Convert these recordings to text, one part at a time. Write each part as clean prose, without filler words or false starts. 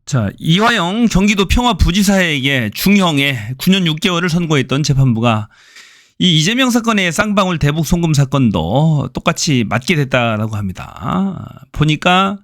자, 이화영 경기도 평화부지사에게 중형의 9년 6개월을 선고했던 재판부가 이 이재명 사건의 쌍방울 대북 송금 사건도 똑같이 맞게 됐다라고 합니다. 보니까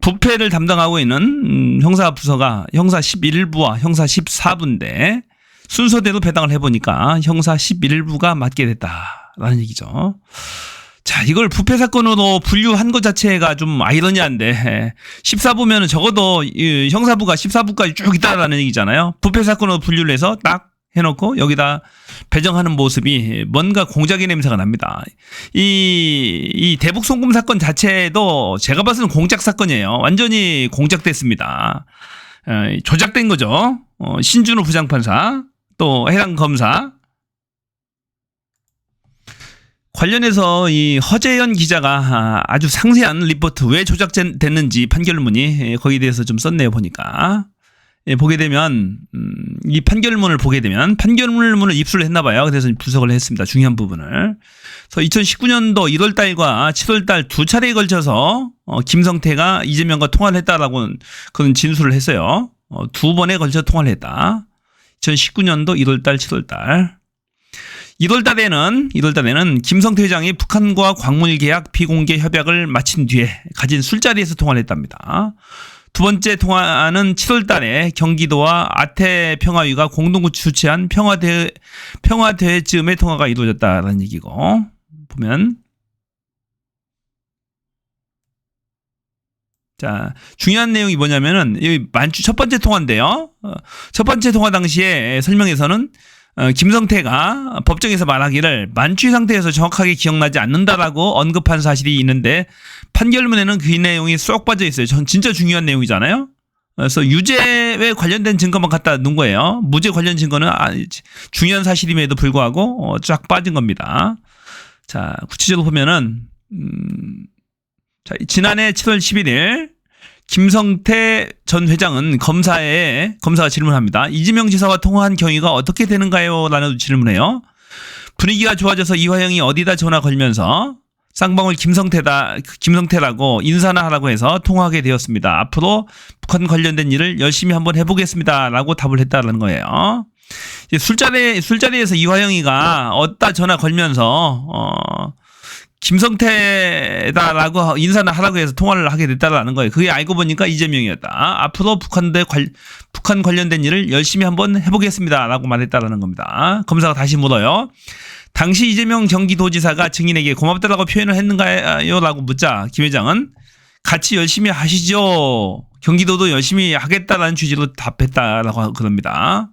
부패를 담당하고 있는 형사부서가 형사 11부와 형사 14부인데 순서대로 배당을 해보니까 형사 11부가 맞게 됐다라는 얘기죠. 자, 이걸 부패 사건으로 분류한 것 자체가 좀 아이러니한데 14부면은 적어도 형사부가 14부까지 쭉 있다라는 얘기잖아요. 부패 사건으로 분류를 해서 딱 해놓고 여기다 배정하는 모습이 뭔가 공작의 냄새가 납니다. 이 대북 송금 사건 자체도 제가 봐서는 공작 사건이에요. 완전히 공작됐습니다. 조작된 거죠. 신준호 부장판사 또 해당 검사 관련해서 이 허재현 기자가 아주 상세한 리포트 왜 조작됐는지 판결문이 거기에 대해서 좀 썼네요. 보니까 보게 되면 이 판결문을 보게 되면 판결문을 입수를 했나 봐요. 그래서 분석을 했습니다. 중요한 부분을. 그래서 2019년도 1월 달과 7월 달 두 차례에 걸쳐서 김성태가 이재명과 통화를 했다라고 그런 진술을 했어요. 두 번에 걸쳐 통화를 했다. 2019년도 1월 달, 7월 달. 1월 달에는 김성태 회장이 북한과 광물 계약 비공개 협약을 마친 뒤에 가진 술자리에서 통화를 했답니다. 두 번째 통화는 7월 달에 경기도와 아태평화위가 공동 주최한 평화대회쯤의 통화가 이루어졌다는 얘기고, 보면 자, 중요한 내용이 뭐냐면은 이 만주 첫 번째 통화인데요. 첫 번째 통화 당시에 설명에서는 김성태가 법정에서 말하기를 만취 상태에서 정확하게 기억나지 않는다라고 언급한 사실이 있는데 판결문에는 그 내용이 쏙 빠져 있어요. 전 진짜 중요한 내용이잖아요. 그래서 유죄에 관련된 증거만 갖다 놓은 거예요. 무죄 관련 증거는 중요한 사실임에도 불구하고 쫙 빠진 겁니다. 자, 구체적으로 보면은 자, 지난해 7월 11일 김성태 전 회장은 검사가 질문합니다. 이재명 지사와 통화한 경위가 어떻게 되는가요? 라는 질문해요. 분위기가 좋아져서 이화영이 어디다 전화 걸면서 쌍방울 김성태라고 인사나 하라고 해서 통화하게 되었습니다. 앞으로 북한 관련된 일을 열심히 한번 해보겠습니다. 라고 답을 했다는 거예요. 이제 술자리에서 이화영이가 어디다 전화 걸면서 김성태다라고 인사나 하라고 해서 통화를 하게 됐다라는 거예요. 그게 알고 보니까 이재명이었다. 앞으로 북한 관련된 일을 열심히 한번 해보겠습니다라고 말했다라는 겁니다. 검사가 다시 물어요. 당시 이재명 경기도지사가 증인에게 고맙다라고 표현을 했는가요?라고 묻자 김 회장은 같이 열심히 하시죠. 경기도도 열심히 하겠다라는 취지로 답했다라고 그럽니다.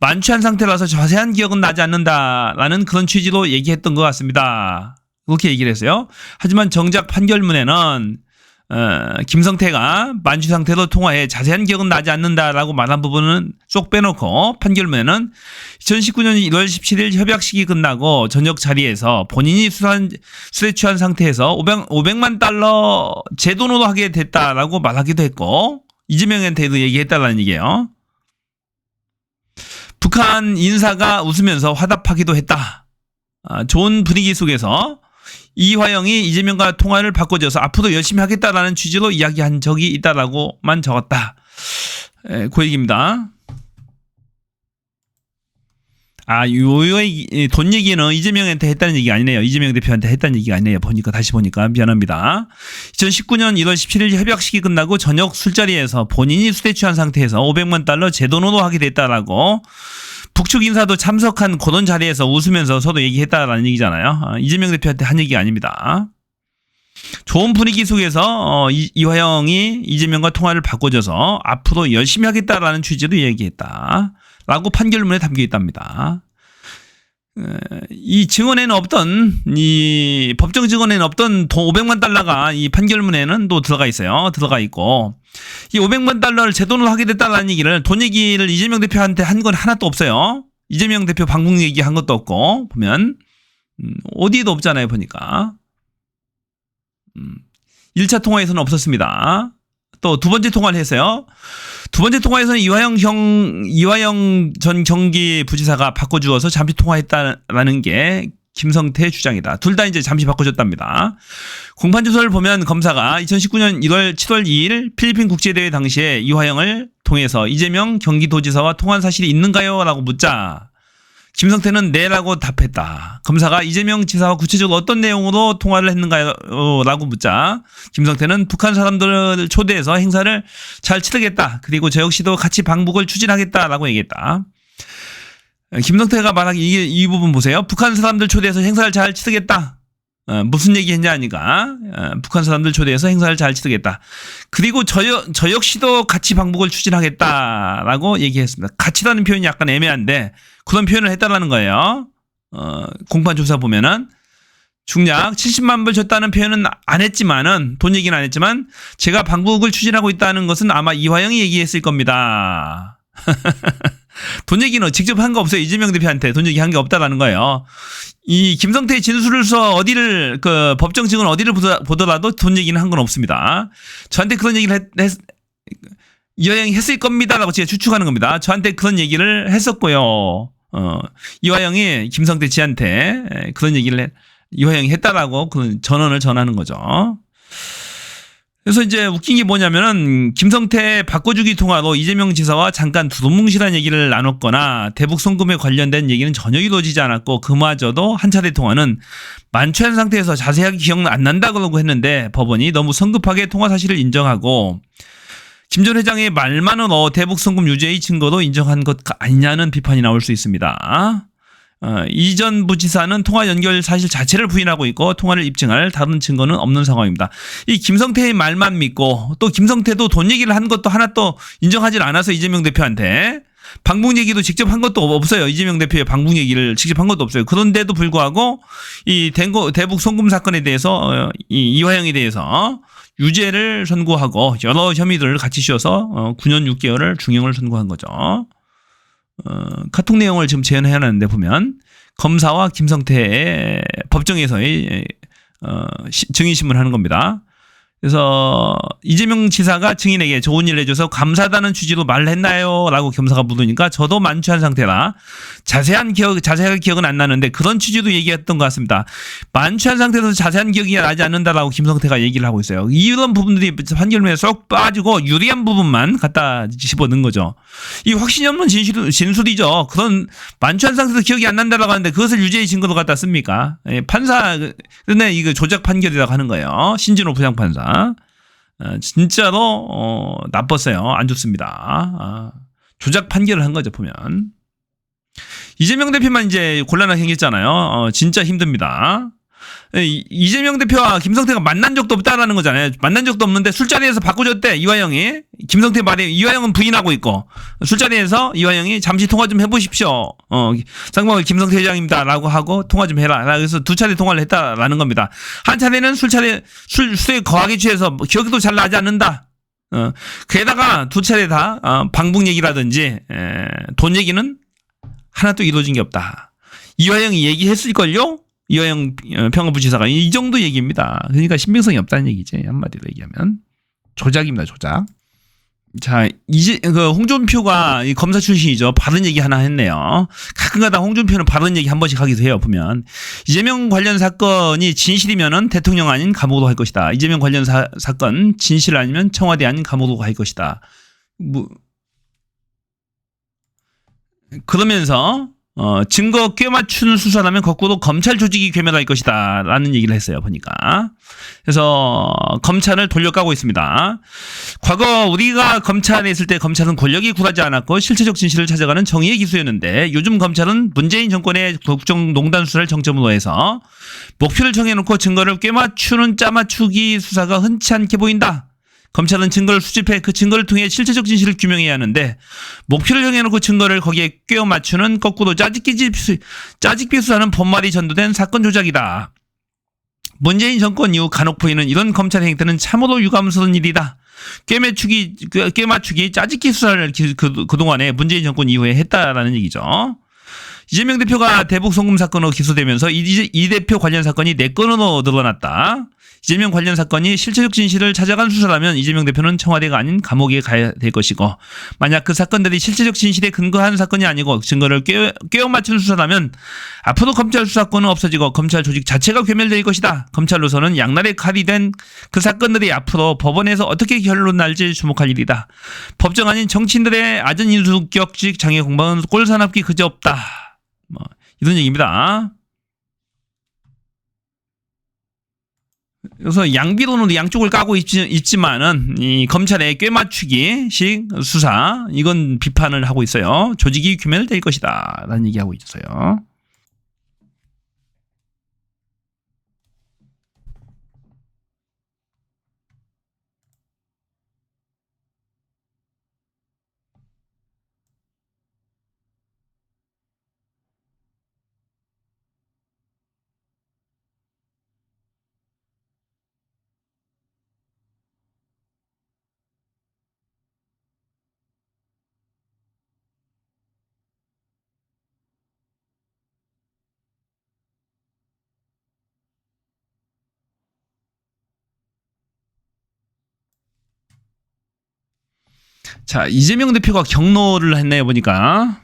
만취한 상태라서 자세한 기억은 나지 않는다라는 그런 취지로 얘기했던 것 같습니다. 그렇게 얘기를 했어요. 하지만 정작 판결문에는 김성태가 만취 상태로 통화해 자세한 기억은 나지 않는다라고 말한 부분은 쏙 빼놓고 판결문에는 2019년 1월 17일 협약 시기 끝나고 저녁 자리에서 본인이 술에 취한 상태에서 500만 달러 제 돈으로 하게 됐다라고 말하기도 했고 이재명한테도 얘기했다라는 얘기예요. 북한 인사가 웃으면서 화답하기도 했다. 좋은 분위기 속에서 이화영이 이재명과 통화를 바꿔줘서 앞으로 열심히 하겠다라는 취지로 이야기한 적이 있다라고만 적었다. 그 얘기입니다. 돈 얘기는 이재명한테 했다는 얘기가 아니네요. 이재명 대표한테 했다는 얘기가 아니네요. 다시 보니까 미안합니다. 2019년 1월 17일 협약 시기 끝나고 저녁 술자리에서 본인이 술에 취한 상태에서 500만 달러 제 돈으로 하게 됐다라고 북측 인사도 참석한 그런 자리에서 웃으면서 서로 얘기했다라는 얘기잖아요. 이재명 대표한테 한 얘기가 아닙니다. 좋은 분위기 속에서 이화영이 이재명과 통화를 바꿔줘서 앞으로 열심히 하겠다라는 취지로 얘기했다. 라고 판결문에 담겨 있답니다. 이 증언에는 없던, 이 법정 증언에는 없던 500만 달러가 이 판결문에는 또 들어가 있어요. 들어가 있고, 이 500만 달러를 제 돈으로 하게 됐다는 얘기를, 돈 얘기를 이재명 대표한테 한 건 하나도 없어요. 이재명 대표 방북 얘기 한 것도 없고, 보면, 어디에도 없잖아요, 보니까. 1차 통화에서는 없었습니다. 또 두 번째 통화를 했어요. 두 번째 통화에서는 이화영 전 경기부지사가 바꿔주어서 잠시 통화했다라는 게 김성태 주장이다. 둘 다 이제 잠시 바꿔줬답니다. 공판 조서를 보면 검사가 2019년 7월 2일 필리핀 국제대회 당시에 이화영을 통해서 이재명 경기도지사와 통화한 사실이 있는가요? 라고 묻자 김성태는 네라고 답했다. 검사가 이재명 지사와 구체적으로 어떤 내용으로 통화를 했는가요? 라고 묻자 김성태는 북한 사람들을 초대해서 행사를 잘 치르겠다. 그리고 저 역시도 같이 방북을 추진하겠다라고 얘기했다. 김성태가 말하기 이 부분 보세요. 북한 사람들 초대해서 행사를 잘 치르겠다. 무슨 얘기 했냐 하니까 북한 사람들 초대해서 행사를 잘 치르겠다. 그리고 저 역시도 같이 방북을 추진하겠다라고 얘기했습니다. 같이라는 표현이 약간 애매한데 그런 표현을 했다라는 거예요. 공판 조사 보면은 중략 70만 불 줬다는 표현은 안 했지만은 돈 얘기는 안 했지만 제가 방북을 추진하고 있다는 것은 아마 이화영이 얘기했을 겁니다. 돈 얘기는 직접 한 거 없어요. 이재명 대표한테 돈 얘기 한 게 없다라는 거예요. 이 김성태의 진술서 어디를 법정 증언 어디를 보더라도 돈 얘기는 한 건 없습니다. 저한테 그런 얘기를 이화영이 했을 겁니다라고 제가 추측하는 겁니다. 저한테 그런 얘기를 했었고요. 이화영이 김성태 씨한테 그런 얘기를 이화영이 했다라고 그런 전언을 전하는 거죠. 그래서 이제 웃긴 게 뭐냐면은 김성태 바꿔주기 통화로 이재명 지사와 잠깐 두루뭉실한 얘기를 나눴거나 대북 송금에 관련된 얘기는 전혀 이루어지지 않았고 그마저도 한 차례 통화는 만취한 상태에서 자세하게 기억 안 난다 그러고 했는데 법원이 너무 성급하게 통화 사실을 인정하고 김 전 회장의 말만은 대북 송금 유죄의 증거로 인정한 것 아니냐는 비판이 나올 수 있습니다. 이전 부지사는 통화 연결 사실 자체를 부인하고 있고 통화를 입증할 다른 증거는 없는 상황입니다. 이 김성태의 말만 믿고 또 김성태도 돈 얘기를 한 것도 하나 또 인정하지 않아서 이재명 대표한테 방북 얘기도 직접 한 것도 없어요. 이재명 대표의 방북 얘기를 직접 한 것도 없어요. 그런데도 불구하고 이 대북 송금 사건에 대해서 이화영에 대해서 유죄를 선고하고 여러 혐의들을 같이 씌워서 9년 6개월을 중형을 선고한 거죠. 카톡 내용을 지금 재현해놨는데 보면 검사와 김성태의 법정에서의 증인신문을 하는 겁니다. 그래서 이재명 지사가 증인에게 좋은 일을 해줘서 감사하다는 취지로 말을 했나요? 라고 검사가 물으니까 저도 만취한 상태라 자세하게 기억은 안 나는데 그런 취지로 얘기했던 것 같습니다. 만취한 상태에서 자세한 기억이 나지 않는다라고 김성태가 얘기를 하고 있어요. 이런 부분들이 판결문에 쏙 빠지고 유리한 부분만 갖다 집어넣은 거죠. 이 확신이 없는 진술이죠. 그런 만취한 상태에서 기억이 안 난다라고 하는데 그것을 유죄의 증거로 갖다 씁니까? 판사, 근데 이거 조작 판결이라고 하는 거예요. 신진호 부장판사. 진짜로 나빴어요. 안 좋습니다. 조작 판결을 한 거죠. 보면 이재명 대표만 이제 곤란하게 생겼잖아요. 진짜 힘듭니다. 이재명 대표와 김성태가 만난 적도 없다라는 거잖아요. 만난 적도 없는데 술자리에서 바꿔줬대. 이화영이 김성태 말에 이화영은 부인하고 있고 술자리에서 이화영이 잠시 통화 좀 해보십시오. 상방을 김성태 회장입니다라고 하고 통화 좀 해라. 그래서 두 차례 통화를 했다라는 겁니다. 한 차례는 술에 거하게 취해서 기억도 잘 나지 않는다. 게다가 두 차례 다 방북 얘기라든지 돈 얘기는 하나도 이루어진 게 없다. 이화영이 얘기했을걸요? 이화영 평화부지사가 이 정도 얘기입니다. 그러니까 신빙성이 없다는 얘기지. 한마디로 얘기하면 조작입니다. 조작. 자, 이제 홍준표가 이 검사 출신이죠. 바른 얘기 하나 했네요. 가끔가다 홍준표는 바른 얘기 한 번씩 하기도 해요. 보면 이재명 관련 사건이 진실이면은 대통령 아닌 감옥으로 갈 것이다. 이재명 관련 사건 진실 아니면 청와대 아닌 감옥으로 갈 것이다. 그러면서 증거 꿰맞추는 수사라면 거꾸로 검찰 조직이 괴멸할 것이다 라는 얘기를 했어요. 보니까. 그래서 검찰을 돌려가고 있습니다. 과거 우리가 검찰에 있을 때 검찰은 권력이 굴하지 않았고 실체적 진실을 찾아가는 정의의 기수였는데 요즘 검찰은 문재인 정권의 국정농단 수사를 정점으로 해서 목표를 정해놓고 증거를 꿰맞추는 짜맞추기 수사가 흔치 않게 보인다. 검찰은 증거를 수집해 그 증거를 통해 실체적 진실을 규명해야 하는데 목표를 정해놓고 증거를 거기에 꿰어 맞추는 거꾸로 짜집기 수사는 본말이 전도된 사건 조작이다. 문재인 정권 이후 간혹 보이는 이런 검찰 행태는 참으로 유감스러운 일이다. 꿰맞추기 짜집기 수사를 그동안에 문재인 정권 이후에 했다라는 얘기죠. 이재명 대표가 대북 송금 사건으로 기소되면서 이 대표 관련 사건이 4건으로 늘어났다. 이재명 관련 사건이 실체적 진실을 찾아간 수사라면 이재명 대표는 청와대가 아닌 감옥에 가야 될 것이고, 만약 그 사건들이 실체적 진실에 근거한 사건이 아니고 증거를 꿰어 맞춘 수사라면 앞으로 검찰 수사권은 없어지고 검찰 조직 자체가 괴멸될 것이다. 검찰로서는 양날의 칼이 된 그 사건들이 앞으로 법원에서 어떻게 결론 날지 주목할 일이다. 법정 아닌 정치인들의 아전 인수격식 장애 공방은 꼴사납기 그지없다. 이런 얘기입니다. 그래서 양비론으로 양쪽을 까고 있지만은 이 검찰의 꿰맞추기식 수사, 이건 비판을 하고 있어요. 조직이 규멸될 것이다 라는 얘기하고 있어요. 자, 이재명 대표가 경로를 했네요, 보니까.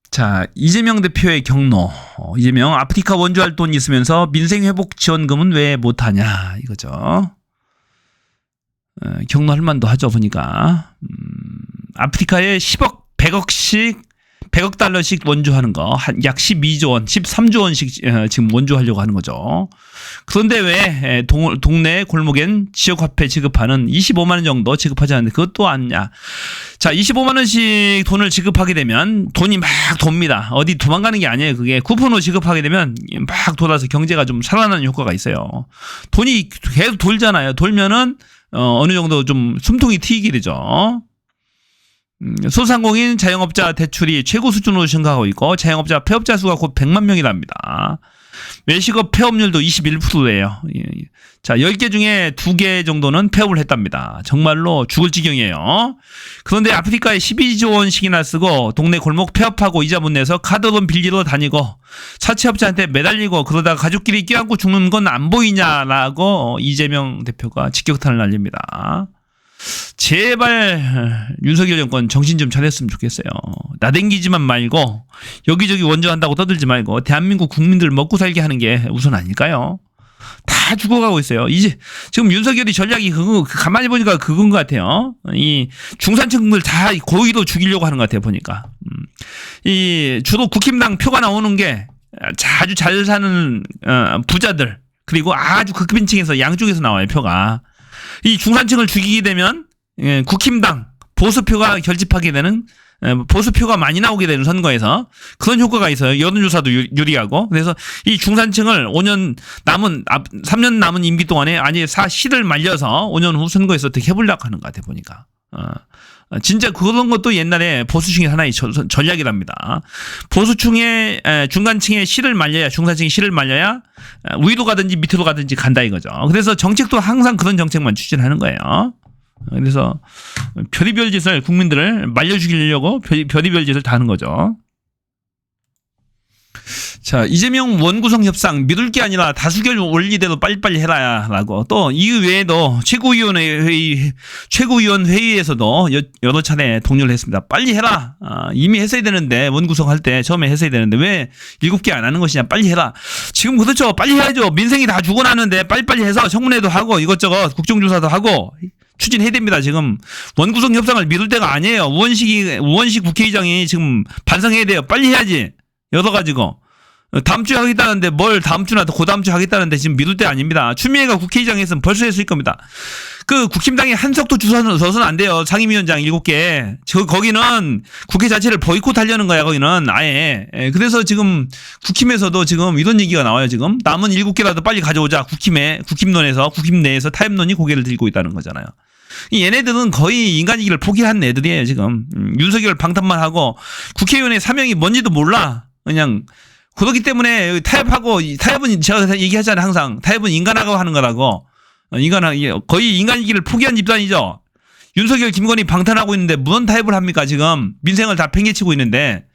자, 이재명 대표의 경로. 이재명 아프리카 원주할 돈 있으면서 민생회복 지원금은 왜 못하냐, 이거죠. 경로할 만도 하죠, 보니까. 아프리카에 10억, 100억 달러씩 원주하는 거, 약 12조 원, 13조 원씩 지금 원주하려고 하는 거죠. 그런데 왜 동네 골목엔 지역화폐 지급하는 25만 원 정도 지급하지 않는데 그것도 아니냐. 자, 25만 원씩 돈을 지급하게 되면 돈이 막 돕니다. 어디 도망가는 게 아니에요. 그게 쿠폰으로 지급하게 되면 막 돌아서 경제가 좀 살아나는 효과가 있어요. 돈이 계속 돌잖아요. 돌면은 어느 정도 좀 숨통이 트이게 되죠. 소상공인 자영업자 대출이 최고 수준으로 증가하고 있고 자영업자 폐업자 수가 곧 100만 명이랍니다. 외식업 폐업률도 21%예요. 자, 10개 중에 2개 정도는 폐업을 했답니다. 정말로 죽을 지경이에요. 그런데 아프리카에 12조 원씩이나 쓰고 동네 골목 폐업하고 이자 못 내서 카드론 빌리러 다니고 사채업자한테 매달리고 그러다가 가족끼리 껴안고 죽는 건 안 보이냐라고 이재명 대표가 직격탄을 날립니다. 제발 윤석열 정권 정신 좀 차렸으면 좋겠어요. 나댕기지만 말고 여기저기 원조한다고 떠들지 말고 대한민국 국민들 먹고 살게 하는 게 우선 아닐까요? 다 죽어가고 있어요. 이제 지금 윤석열이 전략이 그거 가만히 보니까 그건 것 같아요. 이 중산층들 다 고의로 죽이려고 하는 것 같아요. 보니까 이 주로 국힘당 표가 나오는 게 아주 잘 사는 부자들 그리고 아주 극빈층에서 양쪽에서 나와요. 표가. 이 중산층을 죽이게 되면 국힘당 보수표가 결집하게 되는 보수표가 많이 나오게 되는 선거에서 그런 효과가 있어요. 여론조사도 유리하고. 그래서 이 중산층을 3년 남은 임기 동안에 아니 실을 말려서 5년 후 선거에서 어떻게 해보려고 하는 것 같아 보니까. 진짜 그런 것도 옛날에 보수층의 하나의 전략이랍니다. 보수층의 중간층의 실을 말려야 중산층의 실을 말려야 위로 가든지 밑으로 가든지 간다 이거죠. 그래서 정책도 항상 그런 정책만 추진하는 거예요. 그래서 별의별 짓을 국민들을 말려 죽이려고 별의별 짓을 다 하는 거죠. 자, 이재명 원구성 협상 미룰 게 아니라 다수결 원리대로 빨리빨리 해라라고. 또 이외에도 최고위원 회의에서도 여러 차례 독려를 했습니다. 빨리 해라. 이미 했어야 되는데 원구성할 때 처음에 했어야 되는데 왜 7개 안 하는 것이냐. 빨리 해라. 지금 그렇죠. 빨리 해야죠. 민생이 다 죽어나는데 빨리빨리 해서 청문회도 하고 이것저것 국정조사도 하고 추진해야 됩니다. 지금 원구성 협상을 미룰 때가 아니에요. 우원식 국회의장이 지금 반성해야 돼요. 빨리 해야지. 여러 가지고. 다음 주에 하겠다는데 뭘 다음 주나 그 다음 주에 하겠다는데 지금 미룰 때 아닙니다. 추미애가 국회의장 했으면 벌써 했을 겁니다. 그 국힘당이 한석도 주서는 안 돼요. 상임위원장 7개. 거기는 국회 자체를 보이콧하려는 거야. 거기는 아예. 그래서 지금 국힘에서도 지금 이런 얘기가 나와요. 지금 남은 7개라도 빨리 가져오자. 국힘론에서 국힘 내에서 타협론이 고개를 들고 있다는 거잖아요. 얘네들은 거의 인간이기를 포기한 애들이에요. 지금 윤석열 방탄만 하고 국회의원의 사명이 뭔지도 몰라. 그냥 그렇기 때문에 타협은 제가 얘기하잖아요. 항상 타협은 인간하고 하는 거라고. 거의 인간이기를 포기한 집단이죠. 윤석열 김건희 방탄하고 있는데 무슨 타협을 합니까? 지금 민생을 다 팽개치고 있는데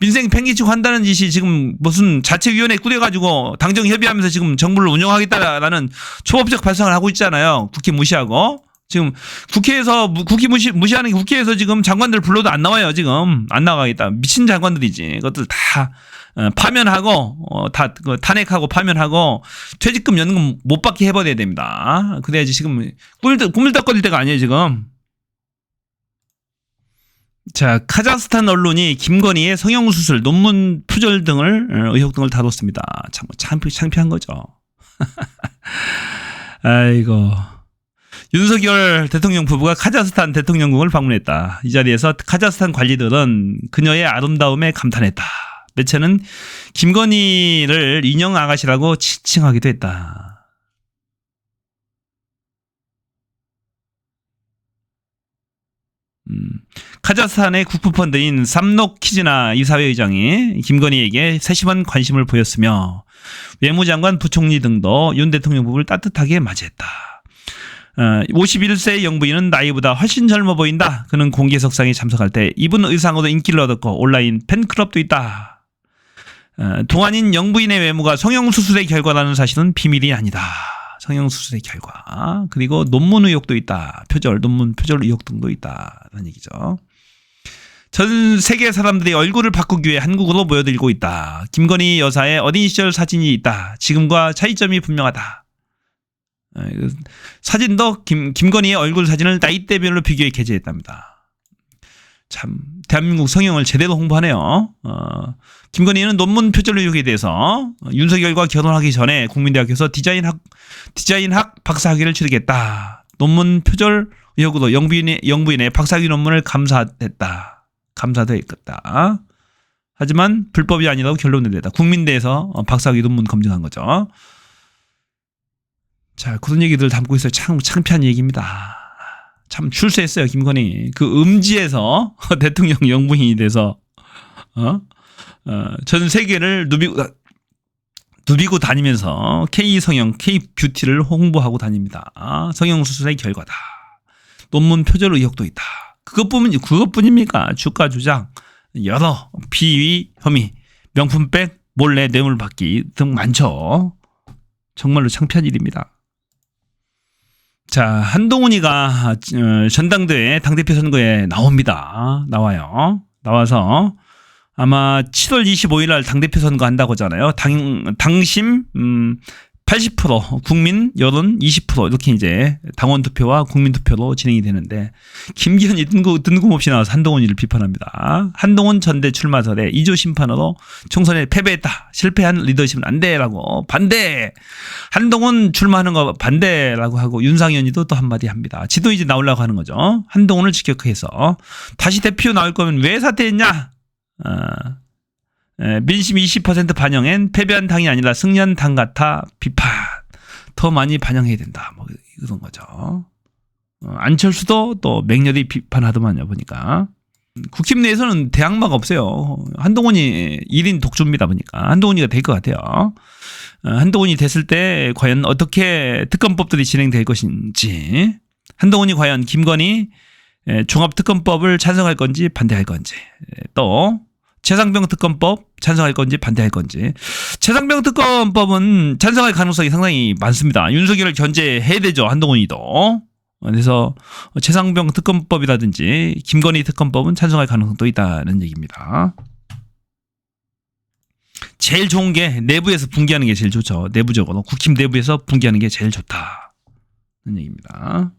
민생 팽개치고 한다는 짓이 지금 무슨 자체위원회 꾸려가지고 당정 협의하면서 지금 정부를 운영하겠다라는 초법적 발상을 하고 있잖아요. 국회 무시하고. 지금 국회에서 국회 무시하는 게 국회에서 지금 장관들 불러도 안 나와요. 지금 안 나가겠다. 미친 장관들이지. 그것들 다 파면하고 다 탄핵하고 파면하고 퇴직금 연금 못 받게 해버려야 됩니다. 그래야지 지금 꾸물떡거릴 때가 아니에요 지금. 자, 카자흐스탄 언론이 김건희의 성형수술, 논문 표절 등을 의혹 등을 다뤘습니다. 참 창피한 거죠. 아이고. 윤석열 대통령 부부가 카자흐스탄 대통령궁을 방문했다. 이 자리에서 카자흐스탄 관리들은 그녀의 아름다움에 감탄했다. 매체는 김건희를 인형 아가씨라고 지칭하기도 했다. 카자흐스탄의 국부펀드인 삼녹키즈나 이사회의장이 김건희에게 세심한 관심을 보였으며 외무장관 부총리 등도 윤 대통령 부부를 따뜻하게 맞이했다. 51세 영부인은 나이보다 훨씬 젊어 보인다. 그는 공개석상에 참석할 때 입은 의상으로 인기를 얻었고 온라인 팬클럽도 있다. 동안인 영부인의 외모가 성형수술의 결과라는 사실은 비밀이 아니다. 성형수술의 결과. 그리고 논문 의혹도 있다. 논문 표절 의혹 등도 있다는 얘기죠. 전 세계 사람들이 얼굴을 바꾸기 위해 한국으로 모여들고 있다. 김건희 여사의 어린 시절 사진이 있다. 지금과 차이점이 분명하다. 사진도 김건희의 얼굴 사진을 나이대별로 비교해 게재했답니다. 참 대한민국 성형을 제대로 홍보하네요. 김건희는 논문 표절 의혹에 대해서 윤석열과 결혼하기 전에 국민대학교에서 디자인학 박사학위를 취득했다. 논문 표절 의혹으로 영부인의 박사학위 논문을 감사했다. 하지만 불법이 아니라고 결론을 냈다. 국민대에서 박사학위 논문 검증한 거죠. 자, 그런 얘기들 담고 있어요. 참 창피한 얘기입니다. 참 출세했어요, 김건희. 그 음지에서 대통령 영부인이 돼서 전 세계를 누비고 다니면서 K성형, K뷰티를 홍보하고 다닙니다. 성형수술의 결과다. 논문 표절 의혹도 있다. 그것뿐입니까? 주가 조작, 여러 비위 혐의, 명품백, 몰래 뇌물 받기 등 많죠. 정말로 창피한 일입니다. 자, 한동훈이가 전당대회 당대표 선거에 나와요. 나와서 아마 7월 25일 날 당대표 선거 한다고 하잖아요. 당심 80%, 국민 여론 20% 이렇게 이제 당원 투표와 국민 투표로 진행이 되는데 김기현이 뜬금없이 나와서 한동훈이를 비판합니다. 한동훈 전대 출마설에 2조 심판으로 총선에 패배했다. 실패한 리더십은 안 돼라고 반대. 한동훈 출마하는 거 반대라고 하고 윤상현이도 또 한마디 합니다. 지도 이제 나오려고 하는 거죠. 한동훈을 직격해서 다시 대표 나올 거면 왜 사퇴했냐? 민심 20% 반영엔 패배한 당이 아니라 승리한 당 같아 비판. 더 많이 반영해야 된다. 뭐 이런 거죠. 안철수도 또 맹렬히 비판하더만요. 보니까 국힘 내에서는 대항마가 없어요. 한동훈이 1인 독주입니다. 보니까 한동훈이가 될 것 같아요. 한동훈이 됐을 때 과연 어떻게 특검법들이 진행될 것인지, 한동훈이 과연 김건희 종합특검법을 찬성할 건지 반대할 건지, 또 최상병 특검법 찬성할 건지 반대할 건지. 최상병 특검법은 찬성할 가능성이 상당히 많습니다. 윤석열을 견제해야 되죠. 한동훈이도. 그래서 최상병 특검법이라든지 김건희 특검법은 찬성할 가능성도 있다는 얘기입니다. 제일 좋은 게 내부에서 붕괴하는 게 제일 좋죠. 내부적으로 국힘 내부에서 붕괴하는 게 제일 좋다는 얘기입니다.